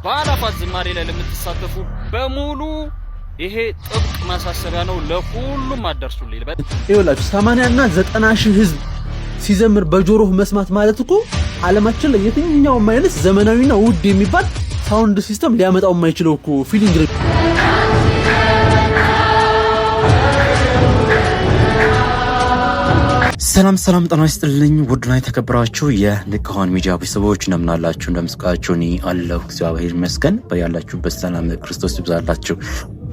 በአላፋት ዝማሬ ላይ ለምትሳተፉ በሙሉ ይሄ ጥብቅ ማሳሰቢያ ነው። ለሁሉም አደርሱልኝ። ይኸውላችሁ 80 እና 90 ሺህ ህዝብ ሲዘምር በጆሮህ መስማት ማለት እኮ ዓለማችን ላይ የትኛውም አይነት ዘመናዊና ውድ የሚባል ሳውንድ ሲስተም ሊያመጣው የማይችለው እኮ ፊሊንግ ነው። ሰላም ጤና ይስጥልኝ። ውድና የተከበራችሁ የንቁሆን ሚዲያ ቤተሰቦች እንደምን አላችሁ? እንደምስቃችሁ እኔ አለሁ እግዚአብሔር ይመስገን። በያላችሁበት ሰላም ክርስቶስ ይብዛላችሁ።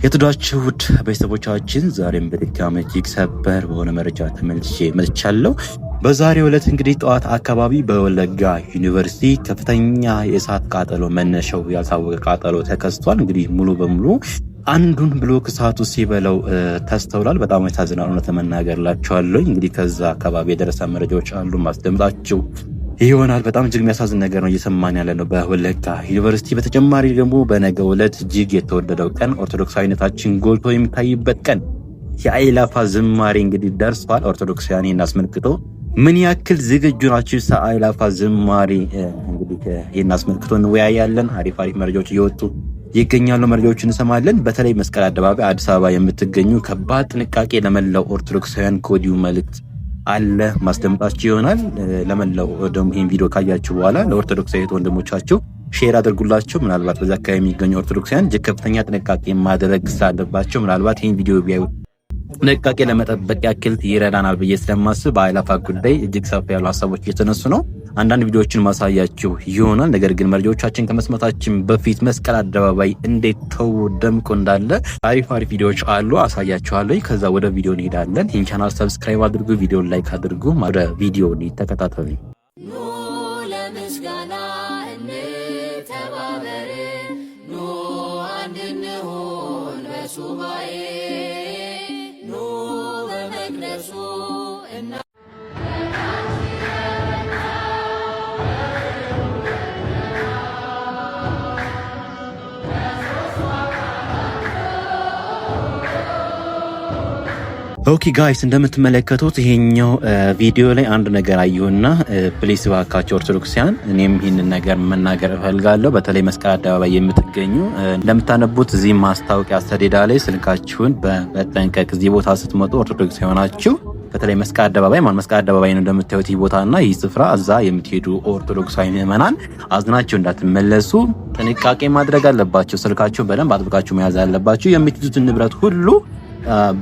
የተወደዳችሁ ውድ ቤተሰቦቻችን ዛሬም በድጋሚ እጅግ ሰበር በሆነ መረጃ ተመልሼ መጥቻለሁ። በዛሬው ዕለት እንግዲህ ጠዋት አካባቢ በወለጋ ዩኒቨርሲቲ ከፍተኛ የእሳት ቃጠሎ መነሻው ያልታወቀ ቃጠሎ ተከስቷል። እንግዲህ ሙሉ በሙሉ አንዱን ብሎክ እሳቱ ሲበለው ተስተውሏል። በጣም ያሳዝናል። እውነት ለመናገርላችኋለሁ እንግዲህ ከዛ አካባቢ የደረሰ መረጃዎች አሉ ማስደምጣችሁ ይሆናል። በጣም እጅግ የሚያሳዝን ነገር ነው እየሰማን ያለ ነው በወለጋ ዩኒቨርሲቲ። በተጨማሪ ደግሞ በነገው ዕለት እጅግ የተወደደው ቀን ኦርቶዶክሳዊነታችን ጎልቶ የሚታይበት ቀን የአእላፋ ዝማሬ እንግዲህ ደርሷል። ኦርቶዶክሳውያን ይህን አስመልክቶ ምን ያክል ዝግጁ ናችሁ? አእላፋ ዝማሬ እንግዲህ ይህን አስመልክቶ እንወያያለን። አሪፍ መረጃዎች እየወጡ ይገኛሉ። መረጃዎችን እንሰማለን። በተለይ መስቀል አደባባይ አዲስ አበባ የምትገኙ ከባድ ጥንቃቄ ለመላው ኦርቶዶክሳውያን ኮዲው መልእክት አለ ማስደምጣችሁ ይሆናል። ለመላው ደግሞ ይህን ቪዲዮ ካያችሁ በኋላ ለኦርቶዶክሳዊት ወንድሞቻችሁ ሼር አድርጉላቸው። ምናልባት በዛ አካባቢ የሚገኙ ኦርቶዶክሳውያን እጅግ ከፍተኛ ጥንቃቄ ማድረግ ስላለባቸው ምናልባት ይህን ቪዲዮ ቢያዩ ጥንቃቄ ለመጠበቅ ያክል ይረዳናል ብዬ ስለማስብ በአእላፋ ጉዳይ እጅግ ሰፋ ያሉ ሀሳቦች እየተነሱ ነው። አንዳንድ ቪዲዮዎችን ማሳያችሁ ይሆናል። ነገር ግን መረጃዎቻችን ከመስማታችን በፊት መስቀል አደባባይ እንዴት ደምቆ እንዳለ አሪፍ ቪዲዮዎች አሉ፣ አሳያችኋለሁ። ከዛ ወደ ቪዲዮ እንሄዳለን። ይህን ቻናል ሰብስክራይብ አድርጉ፣ ቪዲዮ ላይክ አድርጉ። ወደ ቪዲዮ ተከታተሉ። ለምስጋና እንተባበር፣ ኑ አንድ እንሁን በሱባኤ በመቅደሱ እና ኦኬ ጋይስ እንደምትመለከቱት ይሄኛው ቪዲዮ ላይ አንድ ነገር አየሁና ፕሊስ ባካችሁ ኦርቶዶክሳውያን እኔም ይህንን ነገር መናገር እፈልጋለሁ። በተለይ መስቀል አደባባይ የምትገኙ እንደምታነቡት እዚህ ማስታወቂያ ሰሌዳ ላይ ስልካችሁን በመጠንቀቅ እዚህ ቦታ ስትመጡ ኦርቶዶክሳውያን ናችሁ። በተለይ መስቀል አደባባይ መስቀል አደባባይ ነው እንደምታዩት ይህ ቦታና ይህ ስፍራ እዛ የምትሄዱ ኦርቶዶክሳዊ ምዕመናን አዝናችሁ እንዳትመለሱ ጥንቃቄ ማድረግ አለባችሁ። ስልካችሁን በደንብ አጥብቃችሁ መያዝ አለባችሁ። የምትይዙትን ንብረት ሁሉ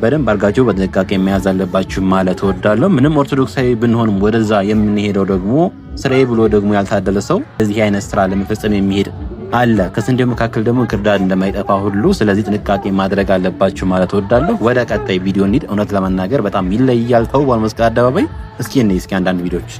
በደንብ አርጋችሁ በጥንቃቄ መያዝ አለባችሁ ማለት እወዳለሁ። ምንም ኦርቶዶክሳዊ ብንሆንም ወደዛ የምንሄደው ደግሞ ስራዬ ብሎ ደግሞ ያልታደለ ሰው እዚህ አይነት ስራ ለመፈጸም የሚሄድ አለ። ከስንዴው መካከል ደግሞ ክርዳድ እንደማይጠፋ ሁሉ ስለዚህ ጥንቃቄ ማድረግ አለባችሁ ማለት እወዳለሁ። ወደ ቀጣይ ቪዲዮ እንሂድ። እውነት ለመናገር በጣም ይለያል ተውቧል መስቀል አደባባይ። እስኪ አንዳንድ ቪዲዮዎች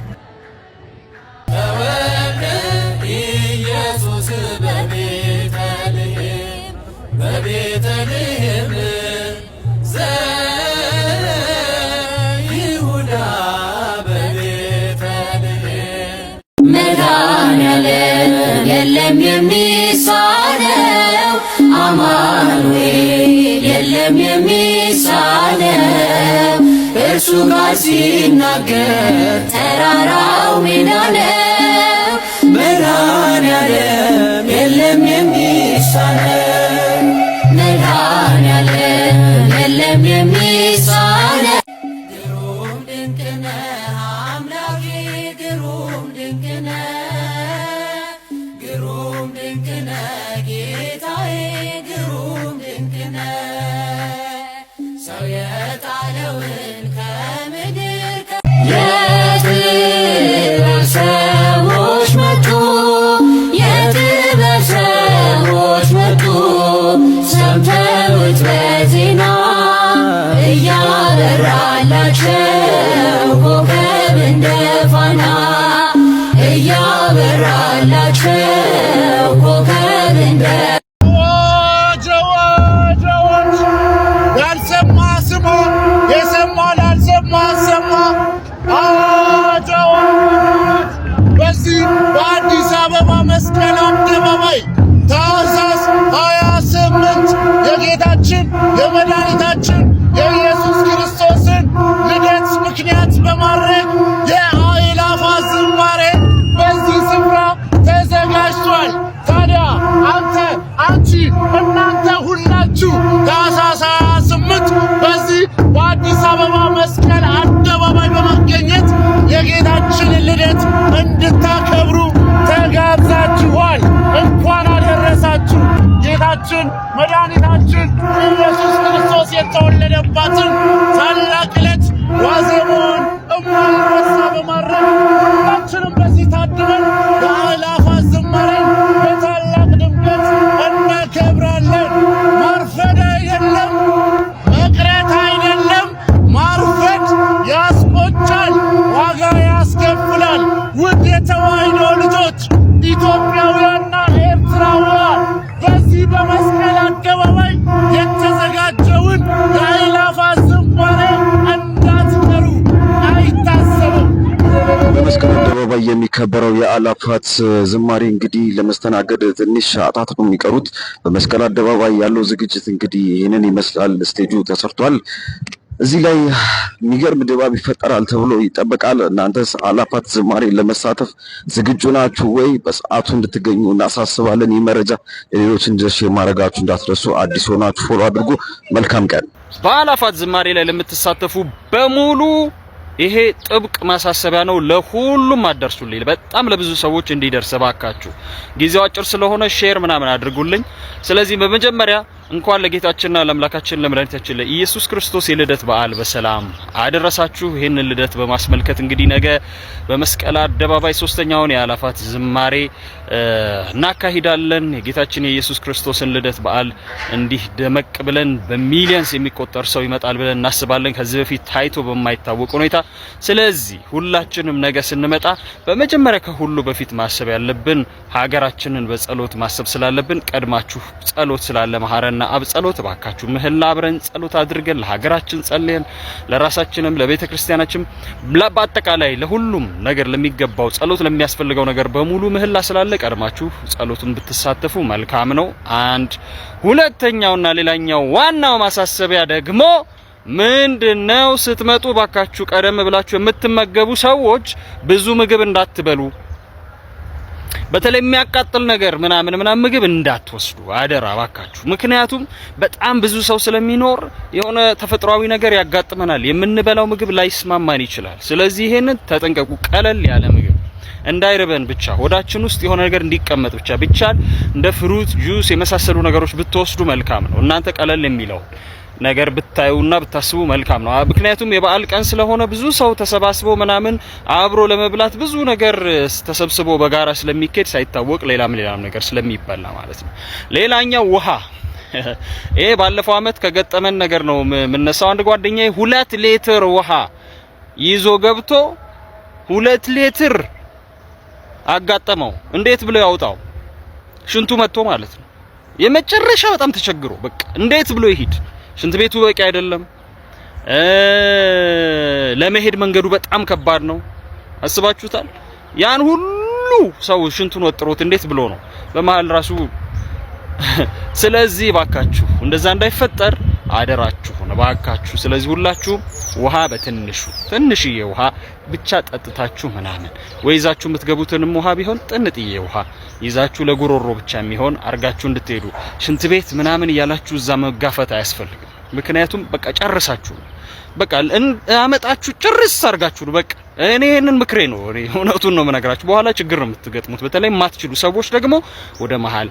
የለም የሚሳነው አማኑኤል የለም የሚሳነው እርሱ ጋር ሲናገር ተራራው ሜዳ ነው። መድኃኔዓለም የለም የሚሳነው መድኃኔዓለም የለም የሚሳነው ግሩም ድንቅ ነህ አምላኬ ግሩም ድንቅ ነህ ጌታዬ ግሩም ድንቅ ነህ። ሰው የጣለውን ከምድር የጥበብ ሰዎች መጡ የጥበብ ሰዎች መጡ ሰምተውት በዜና እያበራላቸው ኮከብ እንደ ፋና እያበራላቸው ኮከብ እንደ ያልሰማ ስማ የሰማ ላልሰማ ሰማ አዋጅ በዚህ በአዲስ አበባ መስቀል አደባባይ ታኅሳስ 28 የጌታችን የተወለደባትን ታላቅ ዕለት ዋዜማውን እማንረሳ በማድረግ ሁላችንም በዚህ ታድመን የአእላፋት ዝማሬን በታላቅ ድምቀት እናከብራለን። ማርፈድ አይደለም፣ መቅረት አይደለም። ማርፈድ ያስቆጫል፣ ዋጋ ያስከፍላል። ውድ የተዋሕዶ ልጆች ኢትዮጵያውያንና ኤርትራውያን በዚህ በመስቀል አደባባይ የተዘጋጀውን የአእላፋት ዝማሬ እንዳትቀሩ፣ አይታሰብም። በመስቀል አደባባይ የሚከበረው የአእላፋት ዝማሬ እንግዲህ ለመስተናገድ ትንሽ ሰዓታት ነው የሚቀሩት። በመስቀል አደባባይ ያለው ዝግጅት እንግዲህ ይህንን ይመስላል። ስቴጁ ተሰርቷል። እዚህ ላይ የሚገርም ድባብ ይፈጠራል ተብሎ ይጠበቃል። እናንተስ አእላፋት ዝማሬ ለመሳተፍ ዝግጁ ናችሁ ወይ? በሰዓቱ እንድትገኙ እናሳስባለን። ይህ መረጃ ለሌሎች እንዲደርስ የማድረጋችሁ እንዳትረሱ። አዲስ ሆናችሁ ፎሎ አድርጉ። መልካም ቀን። በአእላፋት ዝማሬ ላይ ለምትሳተፉ በሙሉ ይሄ ጥብቅ ማሳሰቢያ ነው። ለሁሉም አደርሱልኝ፣ በጣም ለብዙ ሰዎች እንዲደርስ ባካችሁ። ጊዜው አጭር ስለሆነ ሼር ምናምን አድርጉልኝ። ስለዚህ በመጀመሪያ እንኳን ለጌታችንና ለአምላካችን ለመድኃኒታችን ለኢየሱስ ክርስቶስ የልደት በዓል በሰላም አደረሳችሁ። ይህንን ልደት በማስመልከት እንግዲህ ነገ በመስቀል አደባባይ ሶስተኛውን የአእላፋት ዝማሬ እናካሂዳለን። የጌታችን የኢየሱስ ክርስቶስን ልደት በዓል እንዲህ ደመቅ ብለን በሚሊየንስ የሚቆጠር ሰው ይመጣል ብለን እናስባለን፣ ከዚህ በፊት ታይቶ በማይታወቅ ሁኔታ። ስለዚህ ሁላችንም ነገ ስንመጣ በመጀመሪያ ከሁሉ በፊት ማሰብ ያለብን ሀገራችንን በጸሎት ማሰብ ስላለብን ቀድማችሁ ጸሎት ስላለ መሐረና አብ ጸሎት ባካችሁ ምህላ አብረን ጸሎት አድርገን ለሀገራችን ጸልየን ለራሳችንም ለቤተ ክርስቲያናችን በአጠቃላይ ለሁሉም ነገር ለሚገባው ጸሎት ለሚያስፈልገው ነገር በሙሉ ምህላ ስላለ ቀድማችሁ ጸሎቱን ብትሳተፉ መልካም ነው። አንድ ሁለተኛውና ሌላኛው ዋናው ማሳሰቢያ ደግሞ ምንድነው? ስትመጡ ባካችሁ ቀደም ብላችሁ የምትመገቡ ሰዎች ብዙ ምግብ እንዳትበሉ፣ በተለይ የሚያቃጥል ነገር ምናምን ምግብ እንዳትወስዱ አደራ ባካችሁ። ምክንያቱም በጣም ብዙ ሰው ስለሚኖር የሆነ ተፈጥሯዊ ነገር ያጋጥመናል። የምንበላው ምግብ ላይስማማን ይችላል። ስለዚህ ይሄንን ተጠንቀቁ። ቀለል ያለ ምግብ እንዳይርበን ብቻ ሆዳችን ውስጥ የሆነ ነገር እንዲቀመጥ ብቻ ቢቻል እንደ ፍሩት ጁስ የመሳሰሉ ነገሮች ብትወስዱ መልካም ነው። እናንተ ቀለል የሚለው ነገር ብታዩና ብታስቡ መልካም ነው። ምክንያቱም የበዓል ቀን ስለሆነ ብዙ ሰው ተሰባስቦ ምናምን አብሮ ለመብላት ብዙ ነገር ተሰብስቦ በጋራ ስለሚኬድ ሳይታወቅ ሌላም ነገር ስለሚበላ ማለት ነው። ሌላኛው ውሃ ይሄ ባለፈው አመት ከገጠመን ነገር ነው የምነሳው። አንድ ጓደኛዬ 2 ሊትር ውሃ ይዞ ገብቶ 2 ሊትር አጋጠመው። እንዴት ብሎ ያውጣው? ሽንቱ መጥቶ ማለት ነው። የመጨረሻ በጣም ተቸግሮ በቃ እንዴት ብሎ ይሄድ? ሽንት ቤቱ በቂ አይደለም። ለመሄድ መንገዱ በጣም ከባድ ነው። አስባችሁታል? ያን ሁሉ ሰው ሽንቱን ወጥሮት እንዴት ብሎ ነው በመሃል ራሱ። ስለዚህ ባካችሁ እንደዛ እንዳይፈጠር አደራችሁ ነው ባካችሁ። ስለዚህ ሁላችሁም ውሃ ትንሽዬ ውሃ ብቻ ጠጥታችሁ ምናምን ወይ ይዛችሁ የምትገቡትንም ውሃ ቢሆን ጥንጥዬ ውሃ ይዛችሁ ለጉሮሮ ብቻ የሚሆን አርጋችሁ እንድትሄዱ። ሽንት ቤት ምናምን እያላችሁ እዛ መጋፈት አያስፈልግም። ምክንያቱም በቃ ጨርሳችሁ በቃ አመጣችሁ ጭርስ አርጋችሁ በቃ። እኔ ይሄንን ምክሬ ነው። እኔ እውነቱን ነው የምነግራችሁ። በኋላ ችግር ነው የምትገጥሙት። በተለይ የማትችሉ ሰዎች ደግሞ ወደ መሃል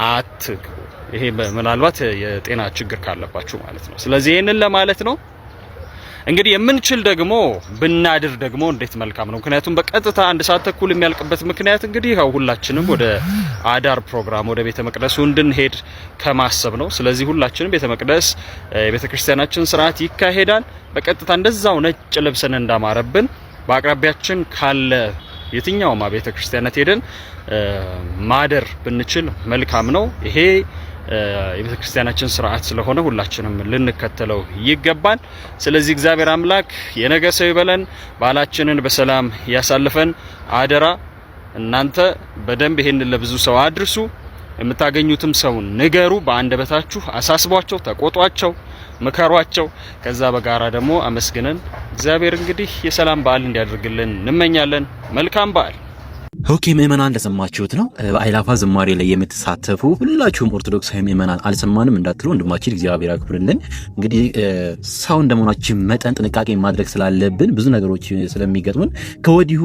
አትግቡ። ይሄ ምናልባት የጤና ችግር ካለባችሁ ማለት ነው። ስለዚህ ይሄንን ለማለት ነው። እንግዲህ የምንችል ደግሞ ብናድር ደግሞ እንዴት መልካም ነው። ምክንያቱም በቀጥታ 1 ሰዓት ተኩል የሚያልቅበት ምክንያት እንግዲህ ያው ሁላችንም ወደ አዳር ፕሮግራም ወደ ቤተ መቅደሱ እንድንሄድ ከማሰብ ነው። ስለዚህ ሁላችንም ቤተ መቅደስ የቤተ ክርስቲያናችን ስርዓት ይካሄዳል። በቀጥታ እንደዛው ነጭ ልብስን እንዳማረብን በአቅራቢያችን ካለ የትኛውም ቤተ ክርስቲያናት ሄደን ማደር ብንችል መልካም ነው። ይሄ የቤተ ክርስቲያናችን ስርዓት ስለሆነ ሁላችንም ልንከተለው ይገባል። ስለዚህ እግዚአብሔር አምላክ የነገ ሰው ይበለን፣ በዓላችንን በሰላም ያሳልፈን። አደራ እናንተ በደንብ ይሄንን ለብዙ ሰው አድርሱ። የምታገኙትም ሰው ንገሩ፣ በአንደበታችሁ አሳስቧቸው፣ ተቆጧቸው፣ ምከሯቸው። ከዛ በጋራ ደግሞ አመስግነን እግዚአብሔር እንግዲህ የሰላም በዓል እንዲያደርግልን እንመኛለን። መልካም በዓል። ኦኬ ምእመናን እንደሰማችሁት ነው። በአእላፋ ዝማሬ ላይ የምትሳተፉ ሁላችሁም ኦርቶዶክሳዊ ምእመናን አልሰማንም እንዳትሉ ወንድማችን እግዚአብሔር ያክብርልን። እንግዲህ ሰው እንደመሆናችን መጠን ጥንቃቄ ማድረግ ስላለብን ብዙ ነገሮች ስለሚገጥሙን ከወዲሁ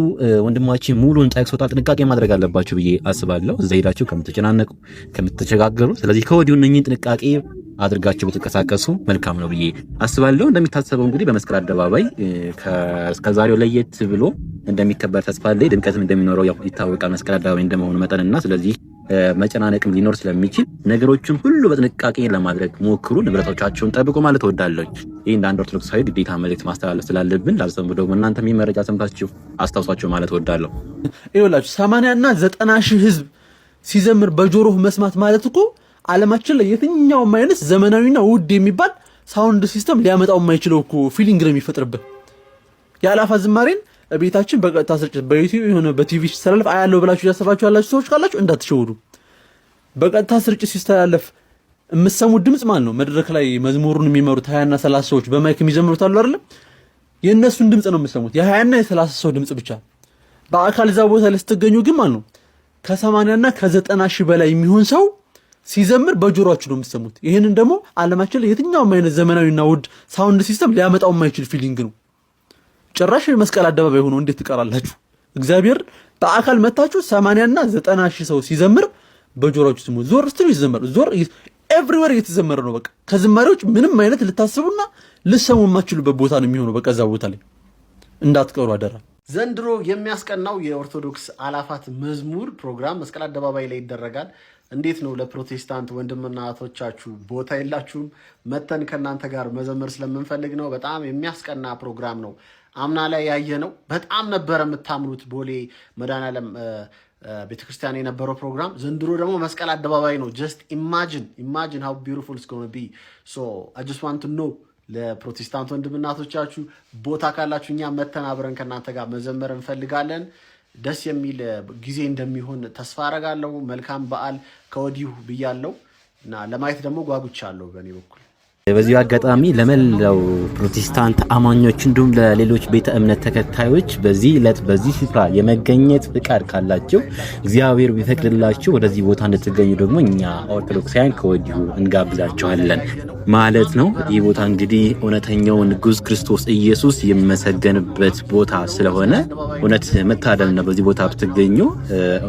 ወንድማችን ሙሉን ጠቅሶታል። ጥንቃቄ ማድረግ አለባችሁ ብዬ አስባለሁ። እዛ ሄዳችሁ ከምትጨናነቁ ከምትቸጋገሩ፣ ስለዚህ ከወዲሁ እነኚህን ጥንቃቄ አድርጋችሁ ብትንቀሳቀሱ መልካም ነው ብዬ አስባለሁ። እንደሚታሰበው እንግዲህ በመስቀል አደባባይ ከዛሬው ለየት ብሎ እንደሚከበር ተስፋ አለ። ድምቀትም እንደሚኖረው ያው ይታወቃል መስቀል አደባባይ እንደመሆኑ መጠንና ስለዚህ መጨናነቅም ሊኖር ስለሚችል ነገሮችን ሁሉ በጥንቃቄ ለማድረግ ሞክሩ። ንብረቶቻችሁን ጠብቁ ማለት እወዳለሁ። ይህ እንደ አንድ ኦርቶዶክሳዊ ግዴታ መልእክት ማስተላለፍ ስላለብን ላልሰሙ ደግሞ እናንተም መረጃ ሰምታችሁ አስታውሷቸው ማለት እወዳለሁ። ይኸውላችሁ 80 እና 90 ሺህ ህዝብ ሲዘምር በጆሮህ መስማት ማለት እኮ ዓለማችን ላይ የትኛውም አይነት ዘመናዊና ውድ የሚባል ሳውንድ ሲስተም ሊያመጣው የማይችለው እኮ ፊሊንግ ነው የሚፈጥርብህ። የአእላፋ ዝማሬን ቤታችን በቀጥታ ስርጭት በዩቲዩብ የሆነ በቲቪ ሲስተላለፍ አያለው ብላችሁ ያሰባችሁ ያላችሁ ሰዎች ካላችሁ እንዳትሸውዱ። በቀጥታ ስርጭት ሲስተላለፍ የምትሰሙት ድምጽ ማለት ነው መድረክ ላይ መዝሙሩን የሚመሩት 20 እና 30 ሰዎች በማይክ የሚዘምሩት አሉ አይደል? የእነሱን ድምጽ ነው የምትሰሙት፣ የ20 እና የ30 ሰው ድምጽ ብቻ። በአካል እዛ ቦታ ላይ ስትገኙ ግን ማለት ነው ከ80 እና ከ90 ሺህ በላይ የሚሆን ሰው ሲዘምር በጆሮአችሁ ነው የምትሰሙት። ይሄንን ደግሞ ዓለማችን ላይ የትኛውም አይነት ዘመናዊና ውድ ሳውንድ ሲስተም ሊያመጣው የማይችል ፊሊንግ ነው። ጭራሽ መስቀል አደባባይ ሆኖ እንዴት ትቀራላችሁ? እግዚአብሔር በአካል መታችሁ 80 እና 90 ሺህ ሰው ሲዘምር በጆሮአችሁ ስሙ። ዞር ስትሉ ይዘምር፣ ዞር ኤቭሪዌር እየተዘመረ ነው። በቃ ከዝማሬዎች ምንም አይነት ልታስቡና ልሰሙ የማትችሉበት ቦታ ነው የሚሆነው። በቃ እዛ ቦታ ላይ እንዳትቀሩ አደራ። ዘንድሮ የሚያስቀናው የኦርቶዶክስ አእላፋት መዝሙር ፕሮግራም መስቀል አደባባይ ላይ ይደረጋል። እንዴት ነው? ለፕሮቴስታንት ወንድምና እህቶቻችሁ ቦታ የላችሁም? መተን ከእናንተ ጋር መዘመር ስለምንፈልግ ነው። በጣም የሚያስቀና ፕሮግራም ነው። አምና ላይ ያየ ነው። በጣም ነበረ የምታምኑት ቦሌ መድኃኔዓለም ቤተክርስቲያን የነበረው ፕሮግራም። ዘንድሮ ደግሞ መስቀል አደባባይ ነው። ጀስት ኢማጂን ሃው ቢዩቲፉል ኢትስ ጎና ቢ። ሶ አይ ጀስት ዋንት ቱ ኖ ለፕሮቴስታንት ወንድምና እህቶቻችሁ ቦታ ካላችሁ እኛ መተን አብረን ከእናንተ ጋር መዘመር እንፈልጋለን። ደስ የሚል ጊዜ እንደሚሆን ተስፋ አረጋለሁ። መልካም በዓል ከወዲሁ ብያለሁ እና ለማየት ደግሞ ጓጉቻለሁ በእኔ በኩል። በዚህ አጋጣሚ ለመላው ፕሮቴስታንት አማኞች እንዲሁም ለሌሎች ቤተ እምነት ተከታዮች በዚህ ዕለት በዚህ ስፍራ የመገኘት ፍቃድ ካላችሁ እግዚአብሔር ቢፈቅድላችሁ ወደዚህ ቦታ እንድትገኙ ደግሞ እኛ ኦርቶዶክሳውያን ከወዲሁ እንጋብዛችኋለን ማለት ነው። ይህ ቦታ እንግዲህ እውነተኛው ንጉሥ ክርስቶስ ኢየሱስ የሚመሰገንበት ቦታ ስለሆነ እውነት መታደል ነው። በዚህ ቦታ ብትገኙ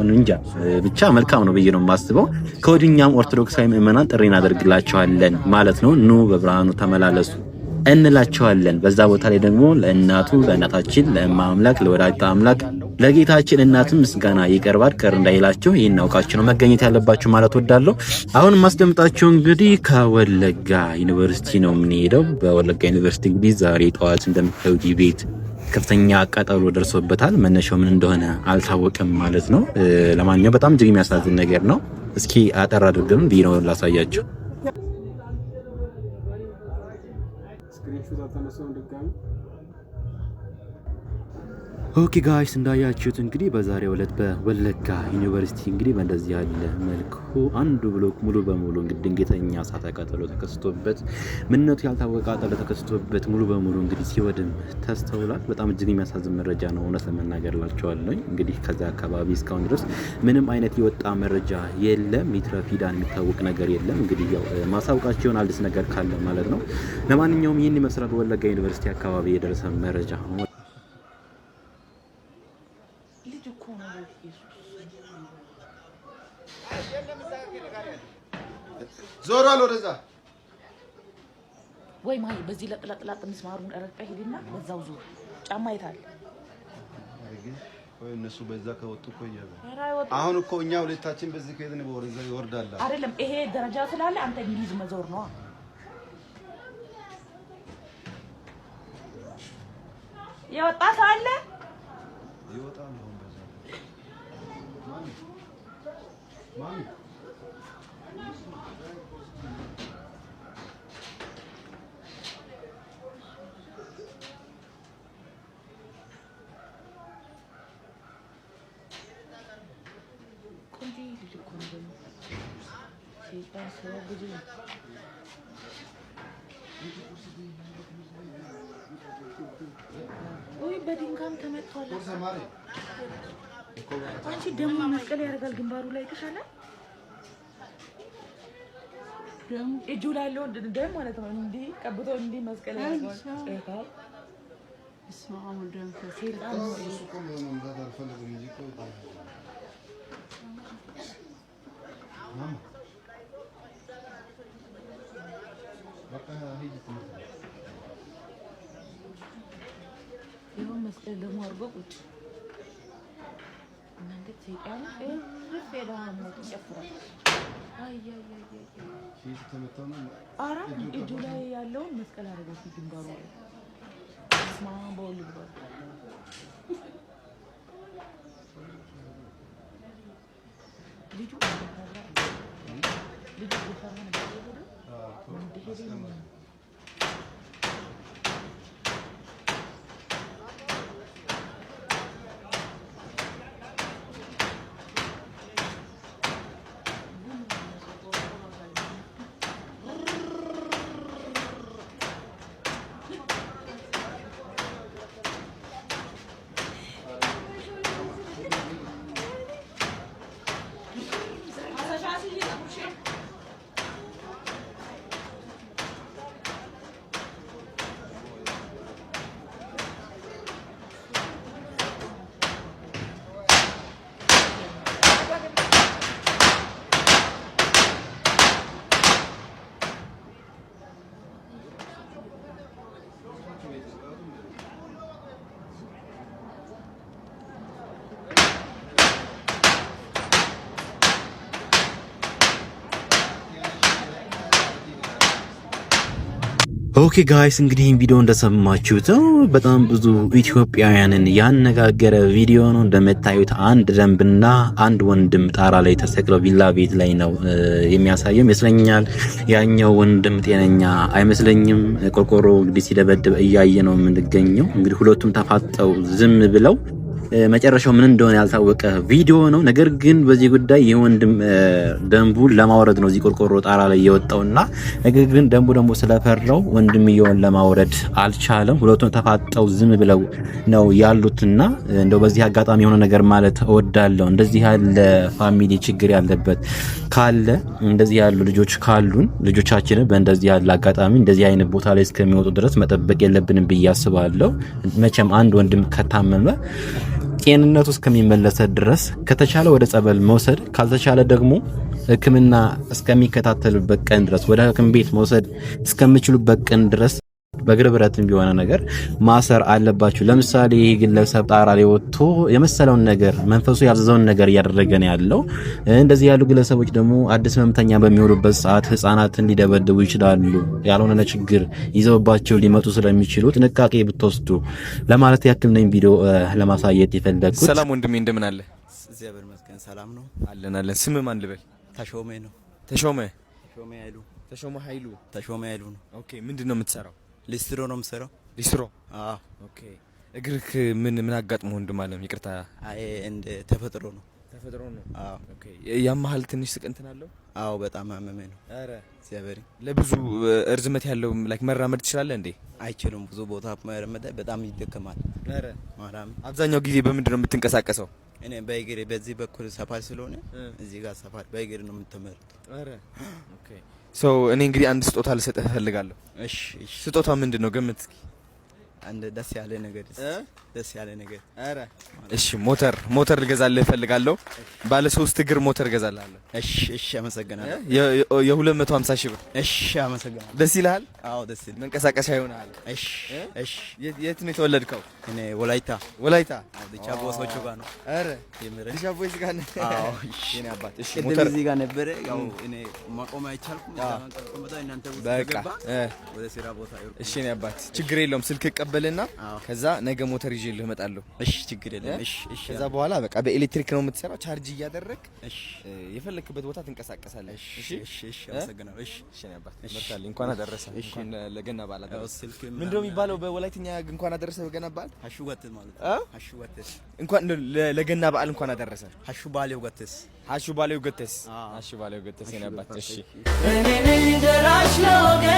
እንጃ ብቻ መልካም ነው ብዬ ነው የማስበው። ከወዲሁ እኛም ኦርቶዶክሳዊ ምእመናን ጥሪ እናደርግላችኋለን ማለት ነው። ኑ በብርሃኑ ተመላለሱ እንላቸዋለን። በዛ ቦታ ላይ ደግሞ ለእናቱ ለእናታችን ለእማ አምላክ ለወላዲተ አምላክ ለጌታችን እናትም ምስጋና ይቀርባል። ቀር እንዳይላችሁ ይህን አውቃችሁ ነው መገኘት ያለባችሁ ማለት ወዳለሁ። አሁን ማስደምጣችሁ እንግዲህ ከወለጋ ዩኒቨርሲቲ ነው የምንሄደው። በወለጋ ዩኒቨርሲቲ እንግዲህ ዛሬ ጠዋት እንደምታዩት ቤት ከፍተኛ ቃጠሎ ደርሶበታል። መነሻው ምን እንደሆነ አልታወቀም ማለት ነው። ለማንኛውም በጣም እጅግ የሚያሳዝን ነገር ነው። እስኪ አጠር አድርገን ቪዲዮውን ላሳያችሁ። ኦኬ ጋይስ እንዳያችሁት እንግዲህ በዛሬው ዕለት በወለጋ ዩኒቨርሲቲ እንግዲህ በእንደዚህ ያለ መልኩ አንዱ ብሎክ ሙሉ በሙሉ እንግዲህ ድንገተኛ እሳተ ቃጠሎ ተከስቶበት ምንነቱ ያልታወቀ ቃጠሎ ተከስቶበት ሙሉ በሙሉ እንግዲህ ሲወድም ተስተውሏል። በጣም እጅግ የሚያሳዝን መረጃ ነው እውነት ለመናገር ላችኋለሁ። እንግዲህ ከዛ አካባቢ እስካሁን ድረስ ምንም አይነት የወጣ መረጃ የለም። ሚትረፊዳን የሚታወቅ ነገር የለም። እንግዲህ ያው ማሳውቃቸውን አዲስ ነገር ካለ ማለት ነው። ለማንኛውም ይህን ይመስላል ወለጋ ዩኒቨርሲቲ አካባቢ የደረሰ መረጃ። ዞራል ወደዛ ወይ ማይ በዚህ ለጥላጥላጥ ምስማሩን ረቀ ሄድና በዛው ዙር ጫማ ይታል ወይ እነሱ በዛ ከወጡ እኮ ይያሉ። አሁን እኮ እኛ ሁለታችን በዚህ ከሄድን በወረዛ ይወርዳል አይደለም። ይሄ ደረጃ ስላለ አንተ እንግሊዝ መዞር ነው። የወጣ አለ ይወጣል። አሁን በዛ ማሚ ወይ በድንጋም ተመቷል እኮ አንቺ ደሞ መስቀል ያደርጋል ግንባሩ ላይ ተሻለ ደም እጁ ላይ ያለው ደም ማለት ነው እንዴ ቀብቶ እንዴ መስቀል ያደርጋል እስማው ደም ፈሲል ይሄው መስቀል ደግሞ አርጎ ቁጭ እናንተ ሰይጣን ረፈዳ ሞት ጨፍራ አይ ሺት ተመተነ አራ እጁ ላይ ያለውን መስቀል አደረገው ግንባሩ ላይ እስማው ቦል ይባል ልጁ ኦኬ ጋይስ እንግዲህ ቪዲዮ እንደሰማችሁት በጣም ብዙ ኢትዮጵያውያንን ያነጋገረ ቪዲዮ ነው። እንደምታዩት አንድ ደንብና አንድ ወንድም ጣራ ላይ ተሰቅለው ቪላ ቤት ላይ ነው የሚያሳየው ይመስለኛል። ያኛው ወንድም ጤነኛ አይመስለኝም። ቆርቆሮ እንግዲህ ሲደበድብ እያየ ነው የምንገኘው። እንግዲህ ሁለቱም ተፋጠው ዝም ብለው መጨረሻው ምን እንደሆነ ያልታወቀ ቪዲዮ ነው። ነገር ግን በዚህ ጉዳይ የወንድም ደንቡን ለማውረድ ነው እዚህ ቆርቆሮ ጣራ ላይ የወጣውና ነገር ግን ደንቡ ደግሞ ስለፈራው ወንድምየውን ለማውረድ አልቻለም። ሁለቱም ተፋጠው ዝም ብለው ነው ያሉትና እንደው በዚህ አጋጣሚ የሆነ ነገር ማለት እወዳለሁ። እንደዚህ ያለ ፋሚሊ ችግር ያለበት ካለ እንደዚህ ያሉ ልጆች ካሉን ልጆቻችንን በእንደዚህ ያለ አጋጣሚ እንደዚህ አይነት ቦታ ላይ እስከሚወጡ ድረስ መጠበቅ የለብንም ብዬ አስባለሁ። መቼም አንድ ወንድም ከታመመ ጤንነቱ እስከሚመለስ ድረስ ከተቻለ ወደ ጸበል መውሰድ ካልተቻለ ደግሞ ሕክምና እስከሚከታተሉበት ቀን ድረስ ወደ ሐኪም ቤት መውሰድ እስከሚችሉበት ቀን ድረስ በእግር ብረትም ቢሆን ነገር ማሰር አለባችሁ። ለምሳሌ ይሄ ግለሰብ ጣራ ላይ ወጥቶ የመሰለውን ነገር መንፈሱ ያዘዘውን ነገር እያደረገ ነው ያለው። እንደዚህ ያሉ ግለሰቦች ደግሞ አዲስ መምተኛ በሚወሩበት ሰዓት ህፃናትን ሊደበድቡ ይችላሉ። ያልሆነ ችግር ይዘውባቸው ሊመጡ ስለሚችሉ ጥንቃቄ ብትወስዱ ለማለት ያክል ነው ቪዲዮ ለማሳየት የፈለኩት። ሰላም ወንድሜ እንደምን አለ? እግዚአብሔር ይመስገን ሰላም ነው አለን። ስም ማን ልበል? ተሾመ ነው። ተሾመ ኃይሉ። ተሾመ ኃይሉ ነው። ኦኬ ምንድነው የምትሰራው? ሊስትሮ ነው የምሰራው። ሊስትሮ? አዎ። ኦኬ እግርክ ምን አጋጥሞ ወንድም አለም? ይቅርታ። አይ እንደ ተፈጥሮ ነው። ነው? አዎ። ኦኬ ያማሃል ትንሽ ስቅንትን አለው? አዎ በጣም አመመኝ ነው። አረ እግዚአብሔር ለብዙ እርዝመት ያለው ላይክ መራመድ ትችላለህ እንዴ? አይችልም። ብዙ ቦታ መራመድ በጣም ይደከማል። አረ ማራም አብዛኛው ጊዜ በምንድን ነው የምትንቀሳቀሰው? እኔ በእግሬ በዚህ በኩል ሰፋር ስለሆነ እዚህ ጋር ሰፋር በእግሬ ነው የምትመረጥ። አረ ኦኬ እኔ እንግዲህ አንድ ስጦታ ልሰጥህ እፈልጋለሁ። እሺ ስጦታ ምንድነው? ገምት እስኪ። አንድ ደስ ያለ ነገር አረ እሺ ሞተር ልገዛልህ እፈልጋለሁ። ባለ 3 እግር ሞተር እገዛልሃለሁ። እሺ አመሰግናለሁ። የ250 ሺህ ብር። እሺ አመሰግናለሁ። ደስ ይልሃል? አዎ ደስ ይላል። መንቀሳቀሻ ይሆናል። እሺ የት ነው የተወለድከው? እኔ ወላይታ። ዲቻ ቦሶቹ ጋር ነው። አረ ዲቻ ቦስ ጋር ነው። አዎ እሺ የኔ አባት። እሺ ሞተር እዚህ ጋር ነበረ። ያው እኔ ማቆም አይቻልኩም። እናንተ በቃ ወደ ስራ ቦታ ይወርቁ። እሺ የኔ አባት ችግር የለውም። ስልክ ቀበልና ከዛ ነገ ሞተር ይዤልህ እመጣለሁ። እሺ ችግር የለም። እሺ ከዛ በኋላ በቃ በኤሌክትሪክ ነው የምትሰራው። ቻርጅ እያደረክ የፈለክበት ቦታ ትንቀሳቀሳለህ። እሺ አመሰግናለሁ። እሺ የኔ አባት መርታልኝ። እንኳን አደረሰ። እንኳን ለገና በዓል አደረሰ። ምንድን ነው የሚባለው በወላይተኛ እንኳን አደረሰ በገና በዓል? ሀሹወት ማለት ሀሹወት እንኳን ለገና በዓል እንኳን አደረሰ። ሀሹ ባሌው ገተስ የኔ አባት። እሺ እኔ ነኝ ደራሽ ለወገን